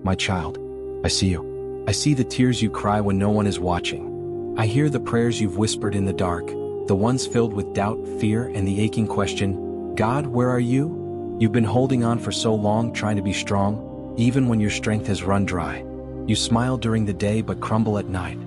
My child, I see you. I see the tears you cry when no one is watching. I hear the prayers you've whispered in the dark, the ones filled with doubt, fear, and the aching question, God, where are you? You've been holding on for so long, trying to be strong, even when your strength has run dry. You smile during the day but crumble at night.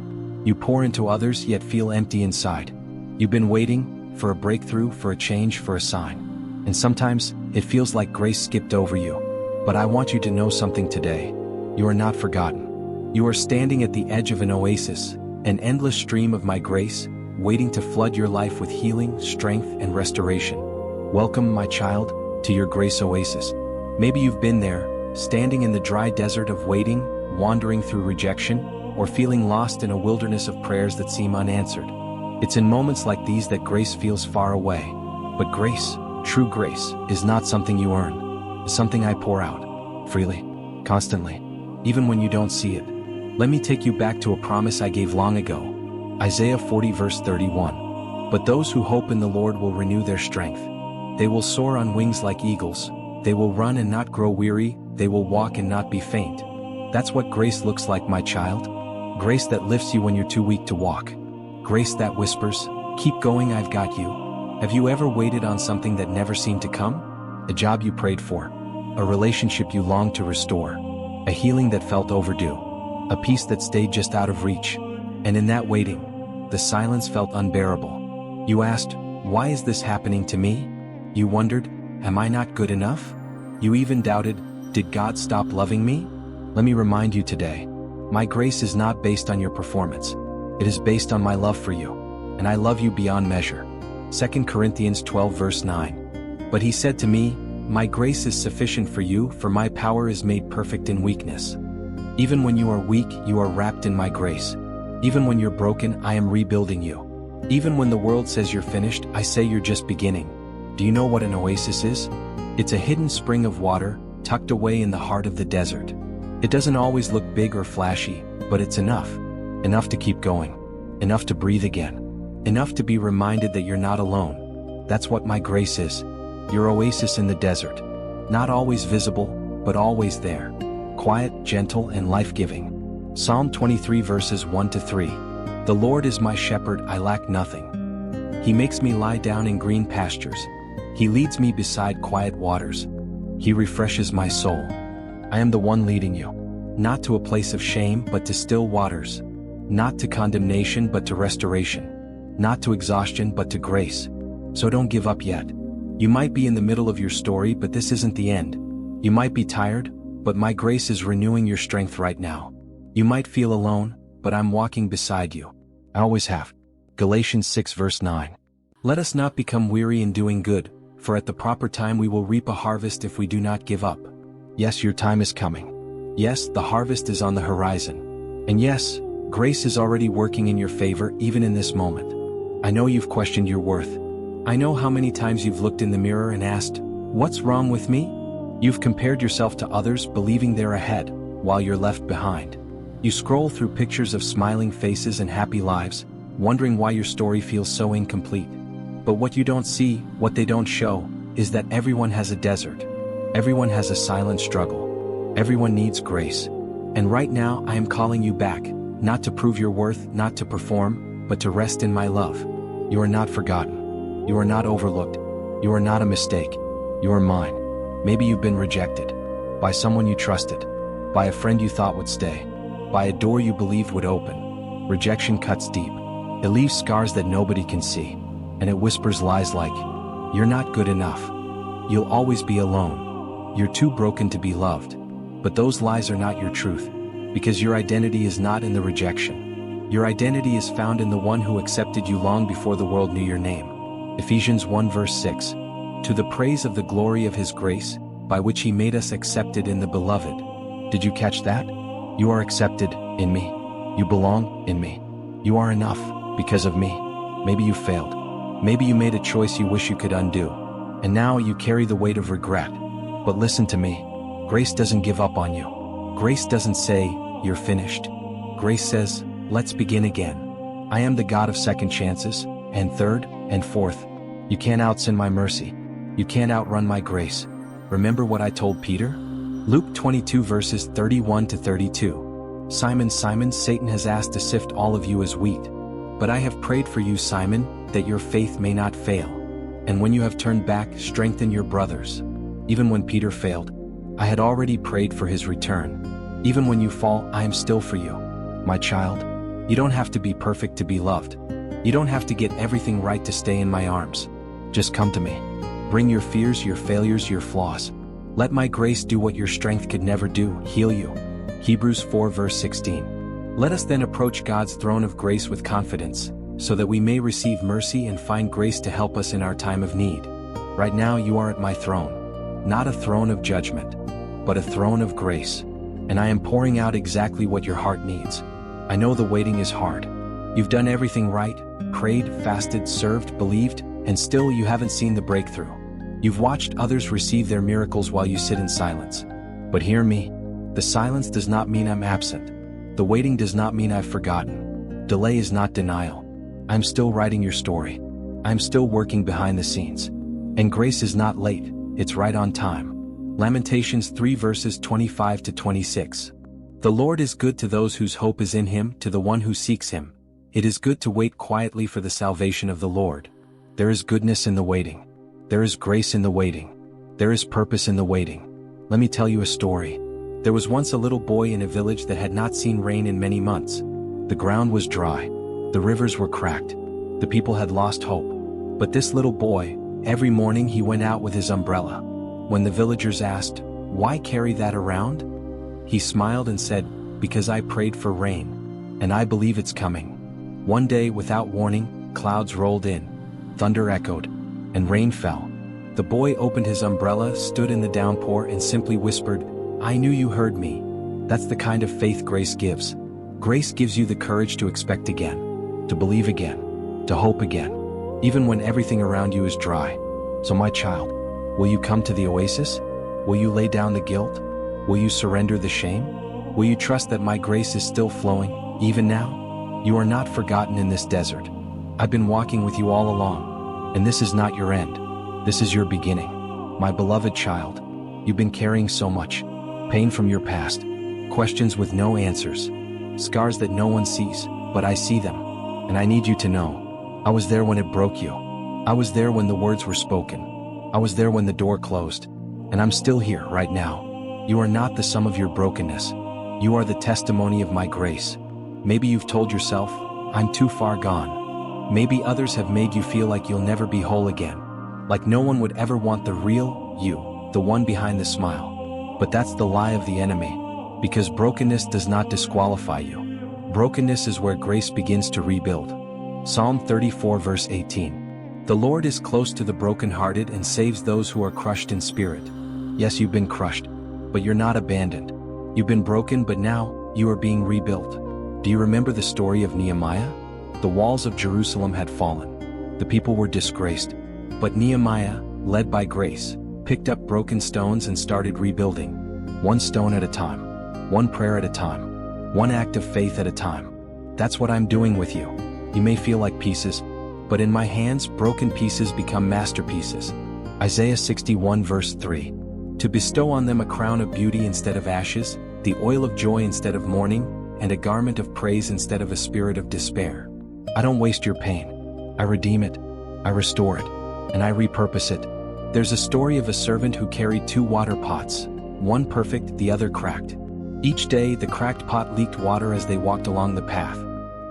You pour into others yet feel empty inside. You've been waiting for a breakthrough, for a change, for a sign. And sometimes, it feels like grace skipped over you. But I want you to know something today. You are not forgotten. You are standing at the edge of an oasis, an endless stream of my grace, waiting to flood your life with healing, strength, and restoration. Welcome, my child, to your Grace Oasis. Maybe you've been there, standing in the dry desert of waiting, wandering through rejection, or feeling lost in a wilderness of prayers that seem unanswered. It's in moments like these that grace feels far away. But grace, true grace, is not something you earn. It's something I pour out, freely, constantly, even when you don't see it. Let me take you back to a promise I gave long ago. Isaiah 40 verse 31. But those who hope in the Lord will renew their strength. They will soar on wings like eagles. They will run and not grow weary. They will walk and not be faint. That's what grace looks like, my child. Grace that lifts you when you're too weak to walk. Grace that whispers, keep going, I've got you. Have you ever waited on something that never seemed to come? A job you prayed for. A relationship you longed to restore. A healing that felt overdue. A peace that stayed just out of reach. And in that waiting, the silence felt unbearable. You asked, why is this happening to me? You wondered, am I not good enough? You even doubted, did God stop loving me? Let me remind you today, my grace is not based on your performance. It is based on my love for you. And I love you beyond measure. 2 Corinthians 12 verse 9. But he said to me, my grace is sufficient for you, for my power is made perfect in weakness. Even when you are weak, you are wrapped in my grace. Even when you're broken, I am rebuilding you. Even when the world says you're finished, I say you're just beginning. Do you know what an oasis is? It's a hidden spring of water, tucked away in the heart of the desert. It doesn't always look big or flashy, but it's enough. Enough to keep going. Enough to breathe again. Enough to be reminded that you're not alone. That's what my grace is. Your oasis in the desert. Not always visible, but always there. Quiet, gentle, and life-giving. Psalm 23 verses 1 to 3. The Lord is my shepherd, I lack nothing. He makes me lie down in green pastures. He leads me beside quiet waters. He refreshes my soul. I am the one leading you. Not to a place of shame, but to still waters. Not to condemnation, but to restoration. Not to exhaustion, but to grace. So don't give up yet. You might be in the middle of your story, but this isn't the end. You might be tired, but my grace is renewing your strength right now. You might feel alone, but I'm walking beside you. I always have. Galatians 6 verse 9. Let us not become weary in doing good, for at the proper time we will reap a harvest if we do not give up. Yes, your time is coming. Yes, the harvest is on the horizon. And yes, grace is already working in your favor even in this moment. I know you've questioned your worth. I know how many times you've looked in the mirror and asked, what's wrong with me? You've compared yourself to others, believing they're ahead, while you're left behind. You scroll through pictures of smiling faces and happy lives, wondering why your story feels so incomplete. But what you don't see, what they don't show, is that everyone has a desert. Everyone has a silent struggle. Everyone needs grace. And right now I am calling you back, not to prove your worth, not to perform, but to rest in my love. You are not forgotten. You are not overlooked. You are not a mistake. You are mine. Maybe you've been rejected. By someone you trusted. By a friend you thought would stay. By a door you believed would open. Rejection cuts deep. It leaves scars that nobody can see. And it whispers lies like, you're not good enough. You'll always be alone. You're too broken to be loved. But those lies are not your truth. Because your identity is not in the rejection. Your identity is found in the one who accepted you long before the world knew your name. Ephesians 1 verse 6. To the praise of the glory of his grace, by which he made us accepted in the beloved. Did you catch that? You are accepted in me. You belong in me. You are enough because of me. Maybe you failed. Maybe you made a choice you wish you could undo. And now you carry the weight of regret. But listen to me. Grace doesn't give up on you. Grace doesn't say, you're finished. Grace says, let's begin again. I am the God of second chances, and third, and fourth. You can't outsin my mercy. You can't outrun my grace. Remember what I told Peter? Luke 22 verses 31 to 32. Simon, Simon, Satan has asked to sift all of you as wheat. But I have prayed for you, Simon, that your faith may not fail. And when you have turned back, strengthen your brothers. Even when Peter failed, I had already prayed for his return. Even when you fall, I am still for you. My child, you don't have to be perfect to be loved. You don't have to get everything right to stay in my arms. Just come to me. Bring your fears, your failures, your flaws. Let my grace do what your strength could never do, heal you. Hebrews 4 verse 16. Let us then approach God's throne of grace with confidence, so that we may receive mercy and find grace to help us in our time of need. Right now you are at my throne. Not a throne of judgment, but a throne of grace. And I am pouring out exactly what your heart needs. I know the waiting is hard. You've done everything right, prayed, fasted, served, believed, and still you haven't seen the breakthrough. You've watched others receive their miracles while you sit in silence. But hear me, the silence does not mean I'm absent. The waiting does not mean I've forgotten. Delay is not denial. I'm still writing your story. I'm still working behind the scenes. And grace is not late, it's right on time. Lamentations 3 verses 25 to 26. The Lord is good to those whose hope is in him, to the one who seeks him. It is good to wait quietly for the salvation of the Lord. There is goodness in the waiting. There is grace in the waiting. There is purpose in the waiting. Let me tell you a story. There was once a little boy in a village that had not seen rain in many months. The ground was dry. The rivers were cracked. The people had lost hope. But this little boy, every morning he went out with his umbrella. When the villagers asked, "Why carry that around?" he smiled and said, "Because I prayed for rain. And I believe it's coming." One day, without warning, clouds rolled in. Thunder echoed, and rain fell. The boy opened his umbrella, stood in the downpour, and simply whispered, "I knew you heard me." That's the kind of faith grace gives. Grace gives you the courage to expect again, to believe again, to hope again, even when everything around you is dry. So my child, will you come to the oasis? Will you lay down the guilt? Will you surrender the shame? Will you trust that my grace is still flowing, even now? You are not forgotten in this desert. I've been walking with you all along, and this is not your end. This is your beginning. My beloved child, you've been carrying so much pain from your past, questions with no answers, scars that no one sees, but I see them, and I need you to know, I was there when it broke you. I was there when the words were spoken. I was there when the door closed, and I'm still here right now. You are not the sum of your brokenness. You are the testimony of my grace. Maybe you've told yourself, "I'm too far gone." Maybe others have made you feel like you'll never be whole again, like no one would ever want the real you, the one behind the smile. But that's the lie of the enemy, because brokenness does not disqualify you. Brokenness is where grace begins to rebuild. Psalm 34 verse 18. The Lord is close to the brokenhearted and saves those who are crushed in spirit. Yes, you've been crushed, but you're not abandoned. You've been broken, but now you are being rebuilt. Do you remember the story of Nehemiah? The walls of Jerusalem had fallen. The people were disgraced. But Nehemiah, led by grace, picked up broken stones and started rebuilding. One stone at a time. One prayer at a time. One act of faith at a time. That's what I'm doing with you. You may feel like pieces, but in my hands, broken pieces become masterpieces. Isaiah 61 verse 3. To bestow on them a crown of beauty instead of ashes, the oil of joy instead of mourning, and a garment of praise instead of a spirit of despair. I don't waste your pain. I redeem it, I restore it, and I repurpose it. There's a story of a servant who carried 2 water pots, one perfect, the other cracked. Each day, the cracked pot leaked water as they walked along the path.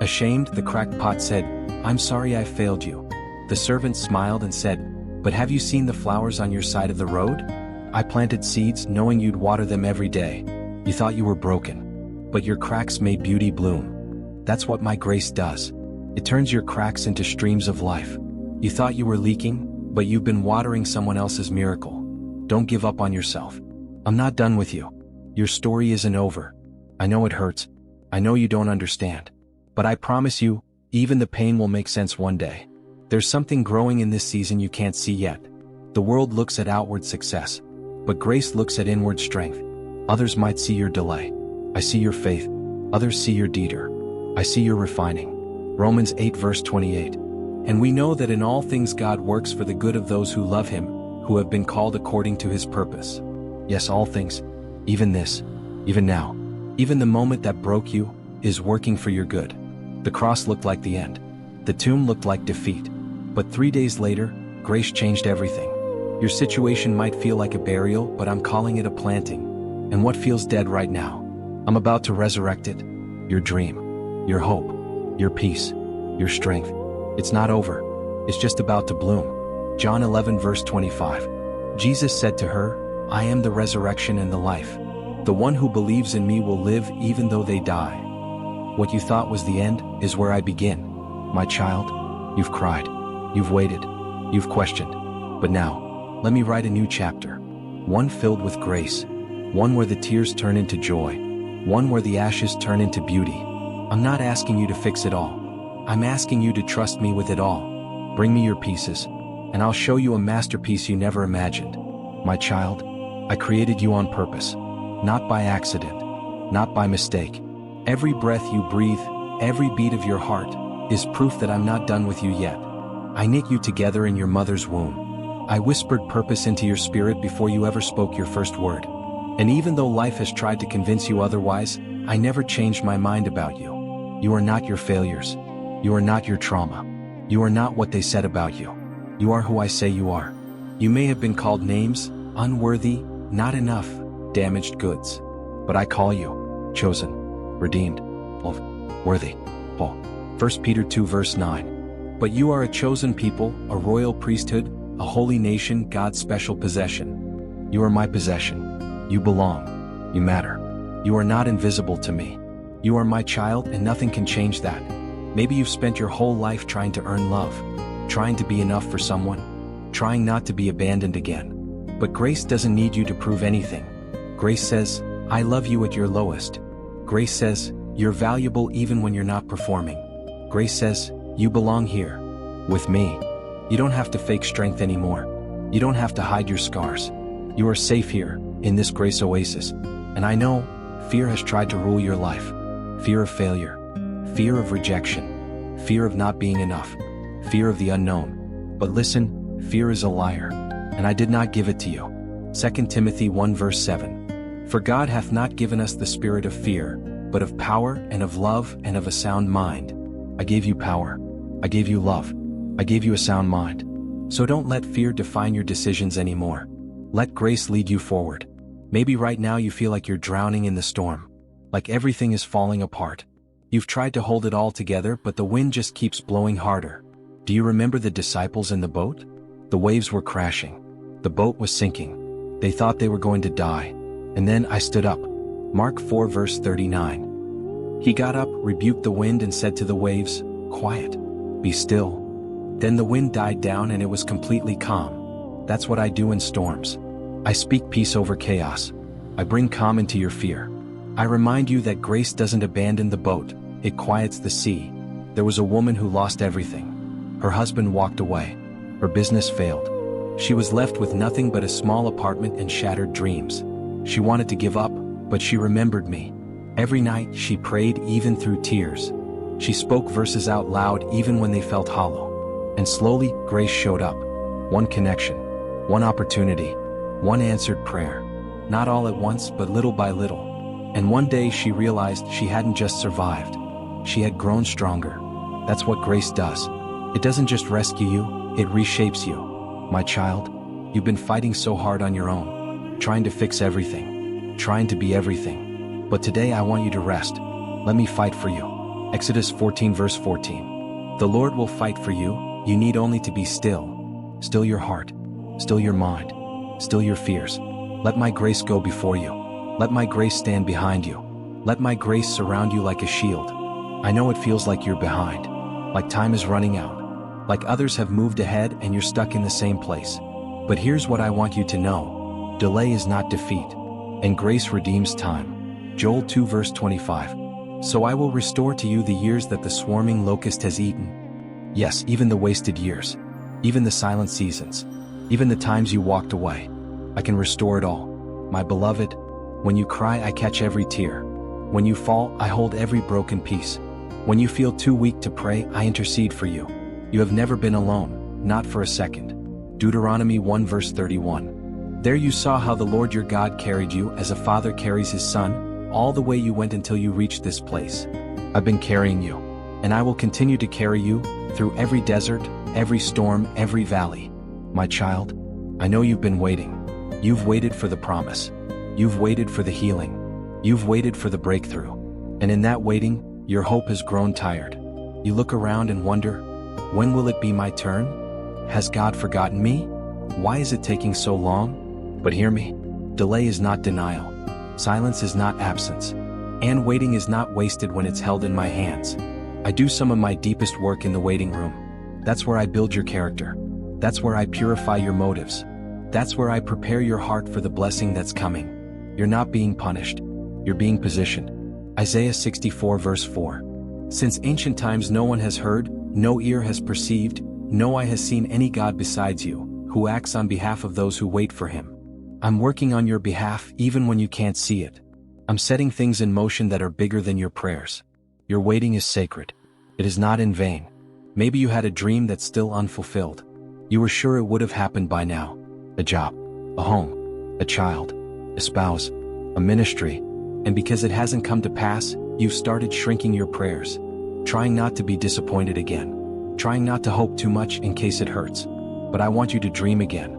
Ashamed, the cracked pot said, "I'm sorry I failed you." The servant smiled and said, "But have you seen the flowers on your side of the road? I planted seeds knowing you'd water them every day. You thought you were broken, but your cracks made beauty bloom." That's what my grace does. It turns your cracks into streams of life. You thought you were leaking, but you've been watering someone else's miracle. Don't give up on yourself. I'm not done with you. Your story isn't over. I know it hurts. I know you don't understand. But I promise you, even the pain will make sense one day. There's something growing in this season you can't see yet. The world looks at outward success, but grace looks at inward strength. Others might see your delay. I see your faith. Others see your deeter. I see your refining. Romans 8 verse 28. And we know that in all things God works for the good of those who love him, who have been called according to his purpose. Yes, all things. Even this, even now, even the moment that broke you, is working for your good. The cross looked like the end. The tomb looked like defeat. But 3 days later, grace changed everything. Your situation might feel like a burial, but I'm calling it a planting. And what feels dead right now, I'm about to resurrect it. Your dream, your hope, your peace, your strength. It's not over. It's just about to bloom. John 11 verse 25. Jesus said to her, I am the resurrection and the life. The one who believes in me will live even though they die. What you thought was the end is where I begin. My child, you've cried, you've waited, you've questioned. But now, let me write a new chapter. One filled with grace. One where the tears turn into joy. One where the ashes turn into beauty. I'm not asking you to fix it all. I'm asking you to trust me with it all. Bring me your pieces, and I'll show you a masterpiece you never imagined. My child, I created you on purpose. Not by accident. Not by mistake. Every breath you breathe, every beat of your heart, is proof that I'm not done with you yet. I knit you together in your mother's womb. I whispered purpose into your spirit before you ever spoke your first word. And even though life has tried to convince you otherwise, I never changed my mind about you. You are not your failures. You are not your trauma. You are not what they said about you. You are who I say you are. You may have been called names, unworthy, not enough, damaged goods. But I call you, chosen, redeemed, worthy. Paul. 1 Peter 2 verse 9. But you are a chosen people, a royal priesthood, a holy nation, God's special possession. You are my possession. You belong. You matter. You are not invisible to me. You are my child and nothing can change that. Maybe you've spent your whole life trying to earn love, trying to be enough for someone, trying not to be abandoned again. But grace doesn't need you to prove anything. Grace says, I love you at your lowest. Grace says, you're valuable even when you're not performing. Grace says, you belong here, with me. You don't have to fake strength anymore. You don't have to hide your scars. You are safe here, in this Grace Oasis. And I know, fear has tried to rule your life. Fear of failure. Fear of rejection. Fear of not being enough. Fear of the unknown. But listen, fear is a liar. And I did not give it to you. 2 Timothy 1 verse 7. For God hath not given us the spirit of fear, but of power and of love and of a sound mind. I gave you power. I gave you love. I gave you a sound mind. So don't let fear define your decisions anymore. Let grace lead you forward. Maybe right now you feel like you're drowning in the storm. Like everything is falling apart. You've tried to hold it all together, but the wind just keeps blowing harder. Do you remember the disciples in the boat? The waves were crashing. The boat was sinking. They thought they were going to die. And then I stood up. Mark 4 verse 39. He got up, rebuked the wind and said to the waves, Quiet. Be still. Then the wind died down and it was completely calm. That's what I do in storms. I speak peace over chaos. I bring calm into your fear. I remind you that grace doesn't abandon the boat, it quiets the sea. There was a woman who lost everything. Her husband walked away. Her business failed. She was left with nothing but a small apartment and shattered dreams. She wanted to give up, but she remembered me. Every night she prayed even through tears. She spoke verses out loud even when they felt hollow. And slowly, grace showed up. One connection, one opportunity, one answered prayer. Not all at once, but little by little. And one day she realized she hadn't just survived. She had grown stronger. That's what grace does. It doesn't just rescue you, it reshapes you. My child, you've been fighting so hard on your own, trying to fix everything, trying to be everything. But today I want you to rest. Let me fight for you. Exodus 14 verse 14. The Lord will fight for you, you need only to be still. Still your heart, still your mind, still your fears. Let my grace go before you. Let my grace stand behind you. Let my grace surround you like a shield. I know it feels like you're behind, like time is running out, like others have moved ahead and you're stuck in the same place. But here's what I want you to know. Delay is not defeat, and grace redeems time. Joel 2 verse 25. So I will restore to you the years that the swarming locust has eaten. Yes, even the wasted years, even the silent seasons, even the times you walked away. I can restore it all. My beloved, when you cry, I catch every tear. When you fall, I hold every broken piece. When you feel too weak to pray, I intercede for you. You have never been alone, not for a second. Deuteronomy 1 verse 31. There you saw how the Lord your God carried you as a father carries his son, all the way you went until you reached this place. I've been carrying you, and I will continue to carry you through every desert, every storm, every valley. My child, I know you've been waiting. You've waited for the promise. You've waited for the healing. You've waited for the breakthrough. And in that waiting, your hope has grown tired. You look around and wonder, when will it be my turn? Has God forgotten me? Why is it taking so long? But hear me. Delay is not denial. Silence is not absence. And waiting is not wasted when it's held in my hands. I do some of my deepest work in the waiting room. That's where I build your character. That's where I purify your motives. That's where I prepare your heart for the blessing that's coming. You're not being punished. You're being positioned. Isaiah 64 verse 4. Since ancient times no one has heard, no ear has perceived, no eye has seen any God besides you, who acts on behalf of those who wait for him. I'm working on your behalf even when you can't see it. I'm setting things in motion that are bigger than your prayers. Your waiting is sacred. It is not in vain. Maybe you had a dream that's still unfulfilled. You were sure it would have happened by now. A job, a home, a child, a spouse, a ministry, and because it hasn't come to pass, you've started shrinking your prayers, trying not to be disappointed again, trying not to hope too much in case it hurts. But I want you to dream again.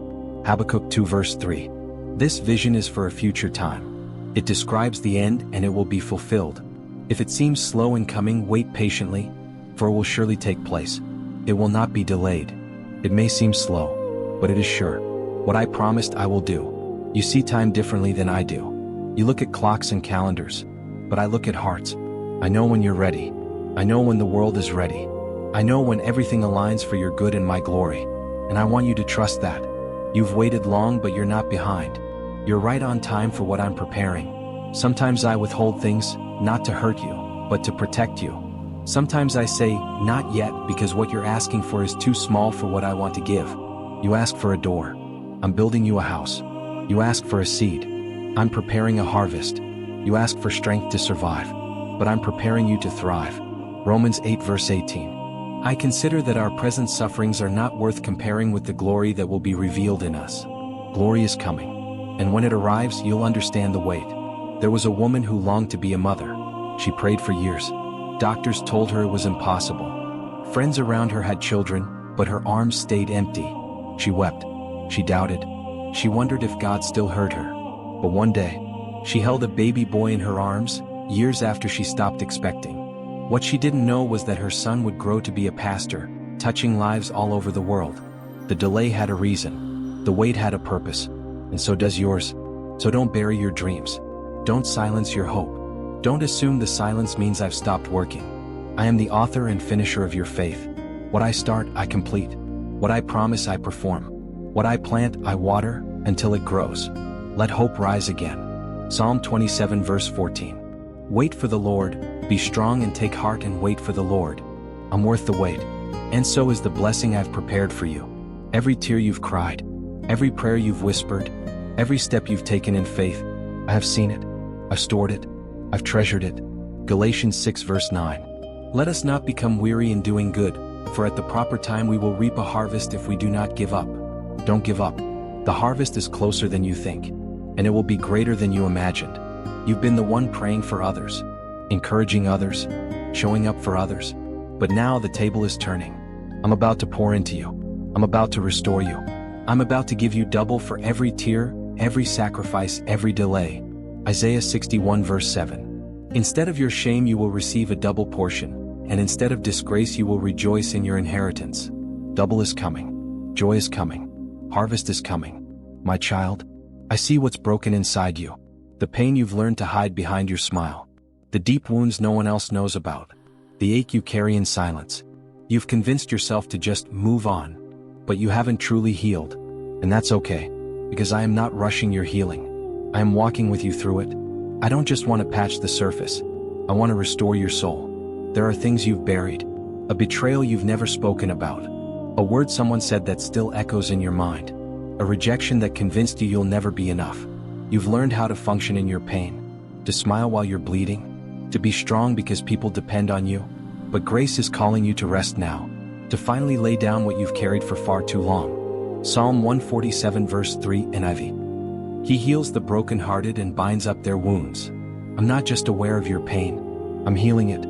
Habakkuk 2 verse 3. This vision is for a future time. It describes the end and it will be fulfilled. If it seems slow in coming, wait patiently, for it will surely take place. It will not be delayed. It may seem slow, but it is sure. What I promised I will do. You see time differently than I do. You look at clocks and calendars, but I look at hearts. I know when you're ready. I know when the world is ready. I know when everything aligns for your good and my glory. And I want you to trust that. You've waited long, but you're not behind. You're right on time for what I'm preparing. Sometimes I withhold things, not to hurt you, but to protect you. Sometimes I say, not yet, because what you're asking for is too small for what I want to give. You ask for a door. I'm building you a house. You ask for a seed. I'm preparing a harvest. You ask for strength to survive, but I'm preparing you to thrive. Romans 8 verse 18. I consider that our present sufferings are not worth comparing with the glory that will be revealed in us. Glory is coming, and when it arrives, you'll understand the wait. There was a woman who longed to be a mother. She prayed for years. Doctors told her it was impossible. Friends around her had children, but her arms stayed empty. She wept. She doubted. She wondered if God still heard her. But one day, she held a baby boy in her arms, years after she stopped expecting. What she didn't know was that her son would grow to be a pastor, touching lives all over the world. The delay had a reason. The wait had a purpose. And so does yours. So don't bury your dreams. Don't silence your hope. Don't assume the silence means I've stopped working. I am the author and finisher of your faith. What I start, I complete. What I promise, I perform. What I plant, I water, until it grows. Let hope rise again. Psalm 27 verse 14. Wait for the Lord, be strong and take heart and wait for the Lord. I'm worth the wait. And so is the blessing I've prepared for you. Every tear you've cried, every prayer you've whispered, every step you've taken in faith, I have seen it. I've stored it. I've treasured it. Galatians 6 verse 9. Let us not become weary in doing good, for at the proper time we will reap a harvest if we do not give up. Don't give up. The harvest is closer than you think, and it will be greater than you imagined. You've been the one praying for others, encouraging others, showing up for others. But now the table is turning. I'm about to pour into you. I'm about to restore you. I'm about to give you double for every tear, every sacrifice, every delay. Isaiah 61 verse 7. Instead of your shame you will receive a double portion, and instead of disgrace you will rejoice in your inheritance. Double is coming. Joy is coming. Harvest is coming. My child, I see what's broken inside you. The pain you've learned to hide behind your smile. The deep wounds no one else knows about. The ache you carry in silence. You've convinced yourself to just move on, but you haven't truly healed. And that's okay, because I am not rushing your healing. I am walking with you through it. I don't just want to patch the surface. I want to restore your soul. There are things you've buried, a betrayal you've never spoken about, a word someone said that still echoes in your mind, a rejection that convinced you you'll never be enough. You've learned how to function in your pain, to smile while you're bleeding, to be strong because people depend on you. But grace is calling you to rest now, to finally lay down what you've carried for far too long. Psalm 147 verse 3 NIV. He heals the brokenhearted and binds up their wounds. I'm not just aware of your pain, I'm healing it.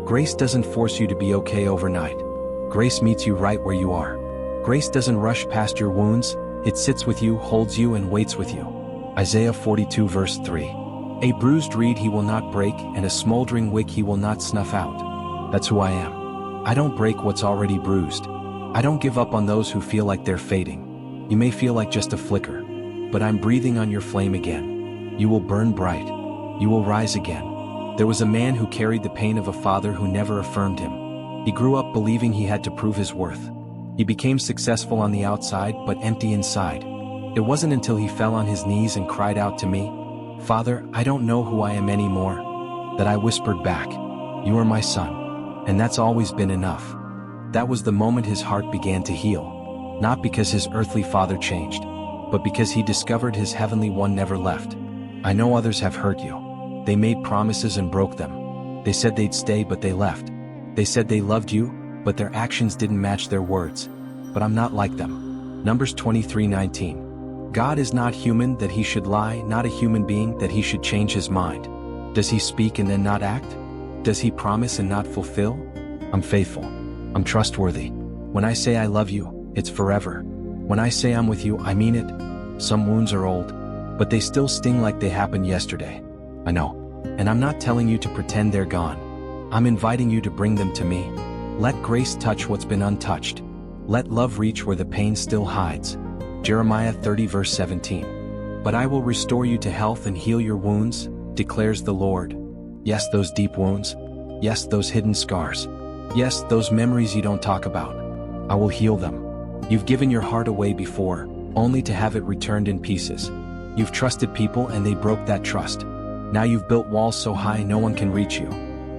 Grace doesn't force you to be okay overnight. Grace meets you right where you are. Grace doesn't rush past your wounds, it sits with you, holds you, and waits with you. Isaiah 42 verse 3. A bruised reed he will not break, and a smoldering wick he will not snuff out. That's who I am. I don't break what's already bruised. I don't give up on those who feel like they're fading. You may feel like just a flicker, but I'm breathing on your flame again. You will burn bright. You will rise again. There was a man who carried the pain of a father who never affirmed him. He grew up believing he had to prove his worth. He became successful on the outside but empty inside. It wasn't until he fell on his knees and cried out to me, "Father, I don't know who I am anymore," that I whispered back, "You are my son." And that's always been enough. That was the moment his heart began to heal. Not because his earthly father changed, but because he discovered his heavenly one never left. I know others have hurt you. They made promises and broke them. They said they'd stay but they left. They said they loved you, but their actions didn't match their words. But I'm not like them. Numbers 23:19. God is not human that he should lie, not a human being that he should change his mind. Does he speak and then not act? Does he promise and not fulfill? I'm faithful. I'm trustworthy. When I say I love you, it's forever. When I say I'm with you, I mean it. Some wounds are old, but they still sting like they happened yesterday. I know. And I'm not telling you to pretend they're gone. I'm inviting you to bring them to me. Let grace touch what's been untouched. Let love reach where the pain still hides. Jeremiah 30 verse 17. But I will restore you to health and heal your wounds, declares the Lord. Yes, those deep wounds. Yes, those hidden scars. Yes, those memories you don't talk about. I will heal them. You've given your heart away before, only to have it returned in pieces. You've trusted people and they broke that trust. Now you've built walls so high no one can reach you.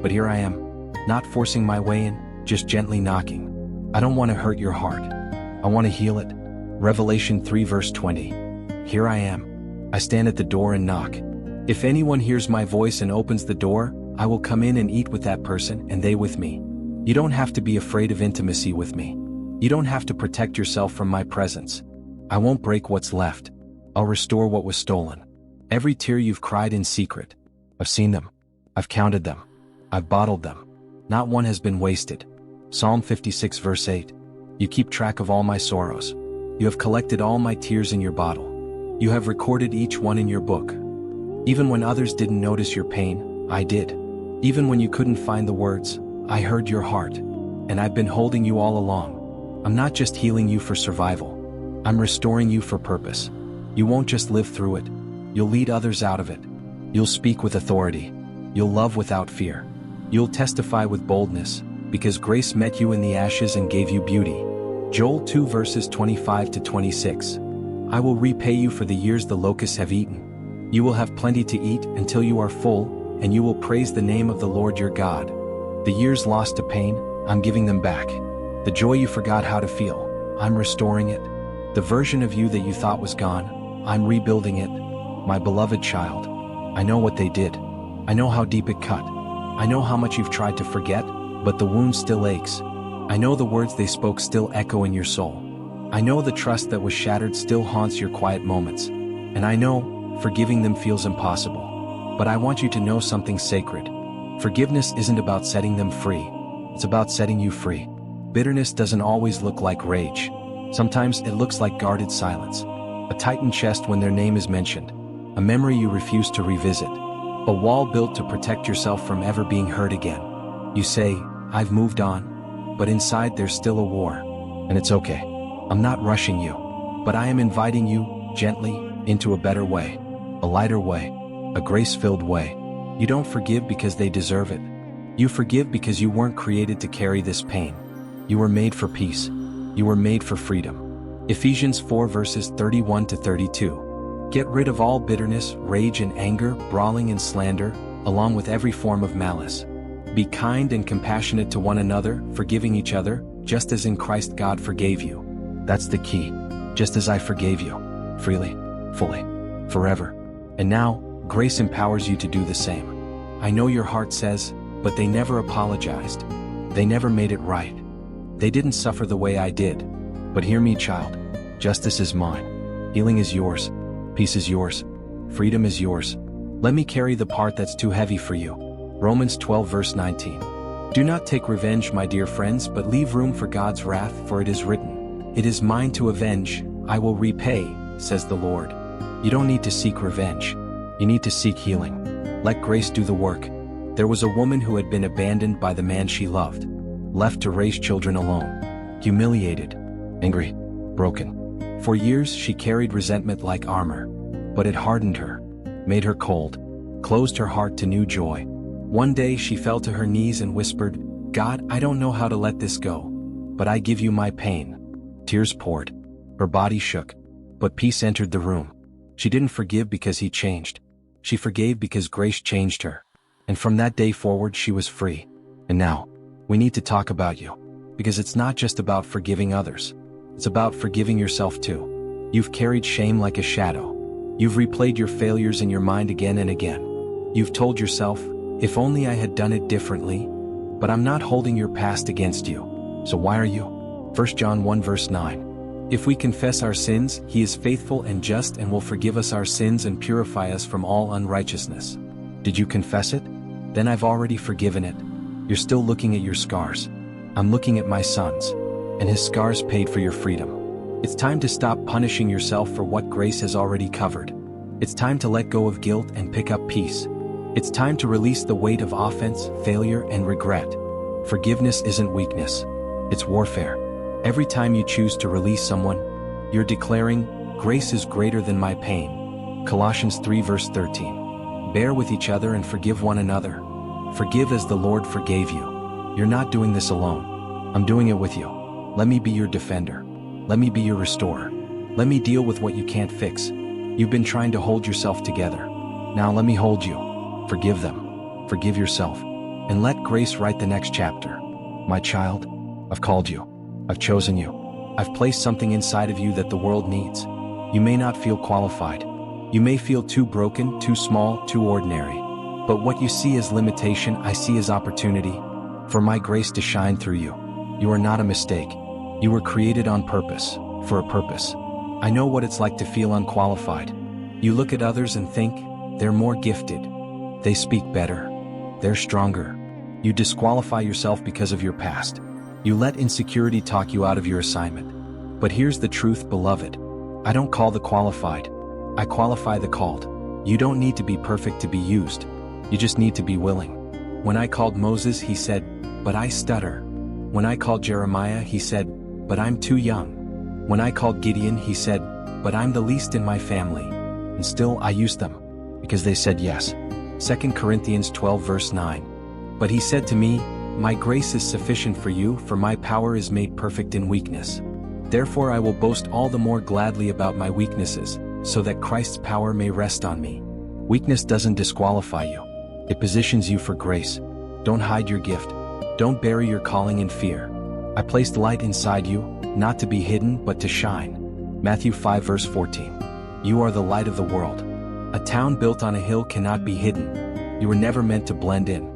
But here I am, not forcing my way in, just gently knocking. I don't want to hurt your heart. I want to heal it. Revelation 3 verse 20. Here I am. I stand at the door and knock. If anyone hears my voice and opens the door, I will come in and eat with that person and they with me. You don't have to be afraid of intimacy with me. You don't have to protect yourself from my presence. I won't break what's left. I'll restore what was stolen. Every tear you've cried in secret, I've seen them. I've counted them. I've bottled them. Not one has been wasted. Psalm 56 verse 8. You keep track of all my sorrows. You have collected all my tears in your bottle. You have recorded each one in your book. Even when others didn't notice your pain, I did. Even when you couldn't find the words, I heard your heart. And I've been holding you all along. I'm not just healing you for survival. I'm restoring you for purpose. You won't just live through it. You'll lead others out of it. You'll speak with authority. You'll love without fear. You'll testify with boldness, because grace met you in the ashes and gave you beauty. Joel 2 verses 25 to 26. I will repay you for the years the locusts have eaten. You will have plenty to eat until you are full, and you will praise the name of the Lord your God. The years lost to pain, I'm giving them back. The joy you forgot how to feel, I'm restoring it. The version of you that you thought was gone, I'm rebuilding it. My beloved child, I know what they did. I know how deep it cut. I know how much you've tried to forget, but the wound still aches. I know the words they spoke still echo in your soul. I know the trust that was shattered still haunts your quiet moments. And I know forgiving them feels impossible. But I want you to know something sacred. Forgiveness isn't about setting them free. It's about setting you free. Bitterness doesn't always look like rage. Sometimes it looks like guarded silence. A tightened chest when their name is mentioned. A memory you refuse to revisit. A wall built to protect yourself from ever being hurt again. You say, I've moved on. But inside there's still a war. And it's okay. I'm not rushing you. But I am inviting you, gently, into a better way. A lighter way. A grace-filled way. You don't forgive because they deserve it. You forgive because you weren't created to carry this pain. You were made for peace. You were made for freedom. Ephesians 4 verses 31 to 32. Get rid of all bitterness, rage and anger, brawling and slander, along with every form of malice. Be kind and compassionate to one another, forgiving each other, just as in Christ God forgave you. That's the key. Just as I forgave you. Freely, fully, forever. And now, grace empowers you to do the same. I know your heart says, but they never apologized. They never made it right. They didn't suffer the way I did. But hear me, child. Justice is mine. Healing is yours. Peace is yours. Freedom is yours. Let me carry the part that's too heavy for you. Romans 12 verse 19. Do not take revenge, my dear friends, but leave room for God's wrath, for it is written, "It is mine to avenge, I will repay," says the Lord. You don't need to seek revenge. You need to seek healing. Let grace do the work. There was a woman who had been abandoned by the man she loved, left to raise children alone, humiliated, angry, broken. For years she carried resentment like armor, but it hardened her, made her cold, closed her heart to new joy. One day she fell to her knees and whispered, "God, I don't know how to let this go, but I give you my pain." Tears poured. Her body shook, but peace entered the room. She didn't forgive because he changed. She forgave because grace changed her. And from that day forward she was free. And now, we need to talk about you. Because it's not just about forgiving others. It's about forgiving yourself too. You've carried shame like a shadow. You've replayed your failures in your mind again and again. You've told yourself, "If only I had done it differently." But I'm not holding your past against you. So why are you? 1 John 1 verse 9. If we confess our sins, he is faithful and just and will forgive us our sins and purify us from all unrighteousness. Did you confess it? Then I've already forgiven it. You're still looking at your scars. I'm looking at my son's. And his scars paid for your freedom. It's time to stop punishing yourself for what grace has already covered. It's time to let go of guilt and pick up peace. It's time to release the weight of offense, failure, and regret. Forgiveness isn't weakness. It's warfare. Every time you choose to release someone, you're declaring, "Grace is greater than my pain." Colossians 3 verse 13. Bear with each other and forgive one another. Forgive as the Lord forgave you. You're not doing this alone. I'm doing it with you. Let me be your defender. Let me be your restorer. Let me deal with what you can't fix. You've been trying to hold yourself together. Now let me hold you. Forgive them. Forgive yourself. And let grace write the next chapter. My child, I've called you. I've chosen you. I've placed something inside of you that the world needs. You may not feel qualified. You may feel too broken, too small, too ordinary. But what you see as limitation, I see as opportunity for my grace to shine through you. You are not a mistake. You were created on purpose, for a purpose. I know what it's like to feel unqualified. You look at others and think, they're more gifted. They speak better. They're stronger. You disqualify yourself because of your past. You let insecurity talk you out of your assignment. But here's the truth, beloved. I don't call the qualified. I qualify the called. You don't need to be perfect to be used. You just need to be willing. When I called Moses, he said, "But I stutter." When I called Jeremiah, he said, "But I'm too young." When I called Gideon, he said, "But I'm the least in my family." And still I used them, because they said yes. 2 Corinthians 12 verse 9. But he said to me, "My grace is sufficient for you, for my power is made perfect in weakness. Therefore I will boast all the more gladly about my weaknesses, so that Christ's power may rest on me." Weakness doesn't disqualify you. It positions you for grace. Don't hide your gift. Don't bury your calling in fear. I placed light inside you, not to be hidden but to shine. Matthew 5 verse 14. You are the light of the world. A town built on a hill cannot be hidden. You were never meant to blend in.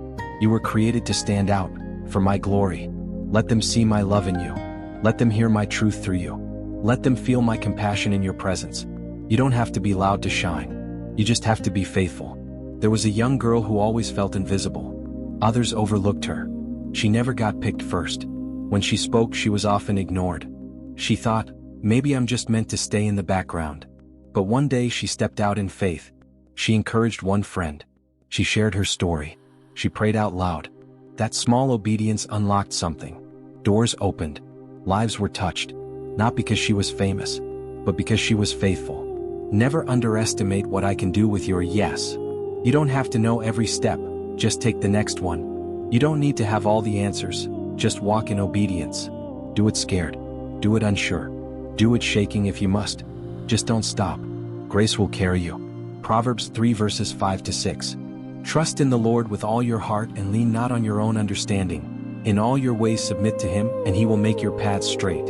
You were created to stand out, for my glory. Let them see my love in you. Let them hear my truth through you. Let them feel my compassion in your presence. You don't have to be loud to shine. You just have to be faithful. There was a young girl who always felt invisible. Others overlooked her. She never got picked first. When she spoke, she was often ignored. She thought, maybe I'm just meant to stay in the background. But one day she stepped out in faith. She encouraged one friend. She shared her story. She prayed out loud. That small obedience unlocked something. Doors opened. Lives were touched. Not because she was famous, but because she was faithful. Never underestimate what I can do with your yes. You don't have to know every step, just take the next one. You don't need to have all the answers, just walk in obedience. Do it scared. Do it unsure. Do it shaking if you must. Just don't stop. Grace will carry you. Proverbs 3 verses 5 to 6. Trust in the Lord with all your heart and lean not on your own understanding. In all your ways submit to Him, and He will make your paths straight.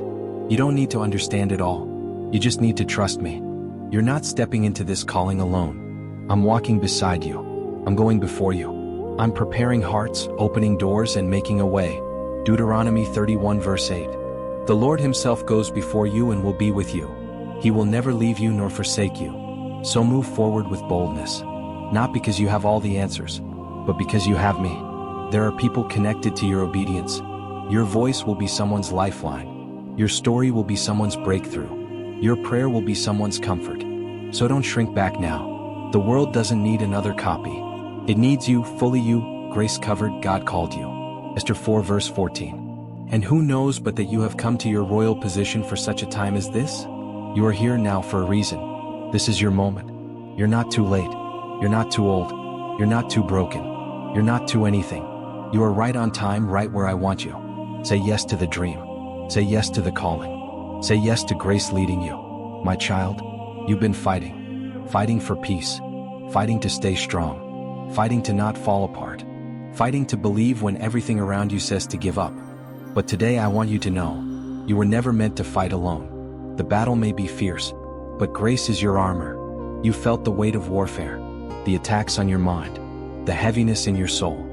You don't need to understand it all. You just need to trust me. You're not stepping into this calling alone. I'm walking beside you. I'm going before you. I'm preparing hearts, opening doors, and making a way. Deuteronomy 31 verse 8. The Lord Himself goes before you and will be with you. He will never leave you nor forsake you. So move forward with boldness. Not because you have all the answers, but because you have me. There are people connected to your obedience. Your voice will be someone's lifeline. Your story will be someone's breakthrough. Your prayer will be someone's comfort. So don't shrink back now. The world doesn't need another copy. It needs you, fully you, grace-covered, God called you. Esther 4 verse 14. And who knows but that you have come to your royal position for such a time as this? You are here now for a reason. This is your moment. You're not too late. You're not too old. You're not too broken. You're not too anything. You are right on time, right where I want you. Say yes to the dream. Say yes to the calling. Say yes to grace leading you. My child, you've been fighting. Fighting for peace. Fighting to stay strong. Fighting to not fall apart. Fighting to believe when everything around you says to give up. But today I want you to know, you were never meant to fight alone. The battle may be fierce, but grace is your armor. You felt the weight of warfare. The attacks on your mind, the heaviness in your soul,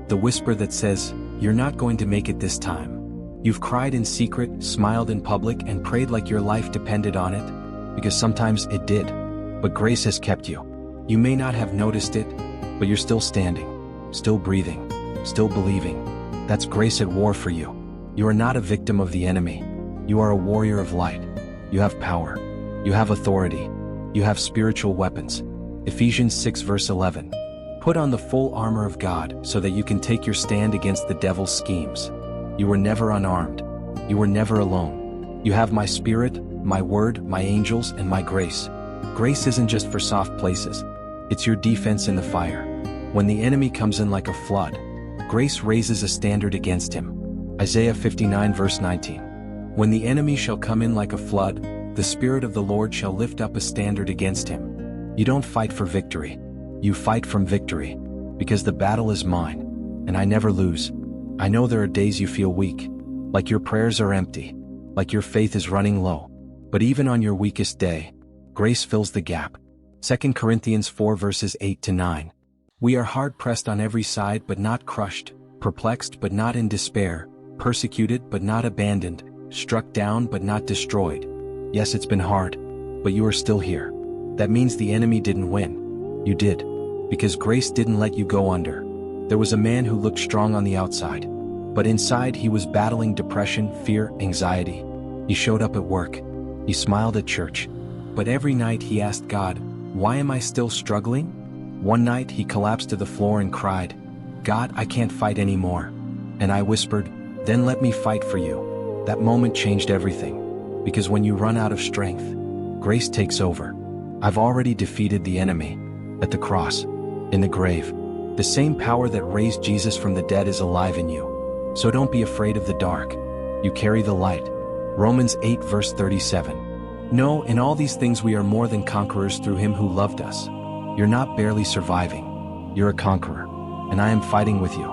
the whisper that says, you're not going to make it this time. You've cried in secret, smiled in public, and prayed like your life depended on it, because sometimes it did. But grace has kept you. You may not have noticed it, but you're still standing, still breathing, still believing. That's grace at war for you. You are not a victim of the enemy. You are a warrior of light. You have power. You have authority. You have spiritual weapons. Ephesians 6 verse 11. Put on the full armor of God so that you can take your stand against the devil's schemes. You were never unarmed. You were never alone. You have my spirit, my word, my angels, and my grace. Grace isn't just for soft places. It's your defense in the fire. When the enemy comes in like a flood, grace raises a standard against him. Isaiah 59 verse 19. When the enemy shall come in like a flood, the Spirit of the Lord shall lift up a standard against him. You don't fight for victory. You fight from victory, because the battle is mine, and I never lose. I know there are days you feel weak, like your prayers are empty, like your faith is running low. But even on your weakest day, grace fills the gap. 2 Corinthians 4 verses 8 to 9. We are hard-pressed on every side but not crushed, perplexed but not in despair, persecuted but not abandoned, struck down but not destroyed. Yes, it's been hard, but you are still here. That means the enemy didn't win. You did. Because grace didn't let you go under. There was a man who looked strong on the outside, but inside he was battling depression, fear, anxiety. He showed up at work. He smiled at church. But every night he asked God, why am I still struggling? One night he collapsed to the floor and cried, God, I can't fight anymore. And I whispered, then let me fight for you. That moment changed everything. Because when you run out of strength, grace takes over. I've already defeated the enemy. At the cross, in the grave, the same power that raised Jesus from the dead is alive in you. So don't be afraid of the dark. You carry the light. Romans 8 verse 37. No, in all these things we are more than conquerors through him who loved us. You're not barely surviving. You're a conqueror. And I am fighting with you.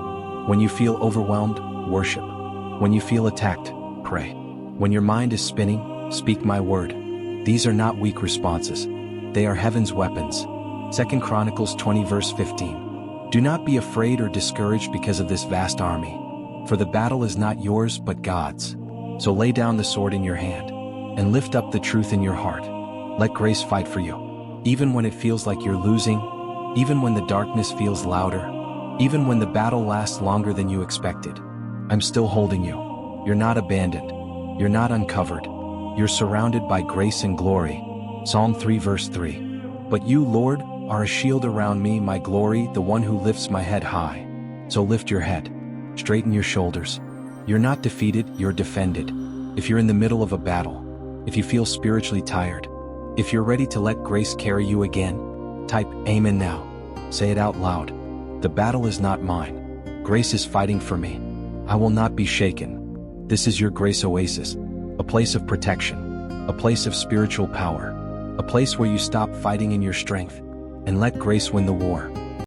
When you feel overwhelmed, worship. When you feel attacked, pray. When your mind is spinning, speak my word. These are not weak responses. They are heaven's weapons. 2 Chronicles 20 verse 15. Do not be afraid or discouraged because of this vast army. For the battle is not yours but God's. So lay down the sword in your hand, and lift up the truth in your heart. Let grace fight for you. Even when it feels like you're losing, even when the darkness feels louder, even when the battle lasts longer than you expected. I'm still holding you. You're not abandoned. You're not uncovered. You're surrounded by grace and glory. Psalm 3 verse 3. But you, Lord, are a shield around me, my glory, the one who lifts my head high. So lift your head. Straighten your shoulders. You're not defeated, you're defended. If you're in the middle of a battle, if you feel spiritually tired, if you're ready to let grace carry you again, type Amen now. Say it out loud. The battle is not mine. Grace is fighting for me. I will not be shaken. This is your Grace Oasis, a place of protection, a place of spiritual power, a place where you stop fighting in your strength and let grace win the war.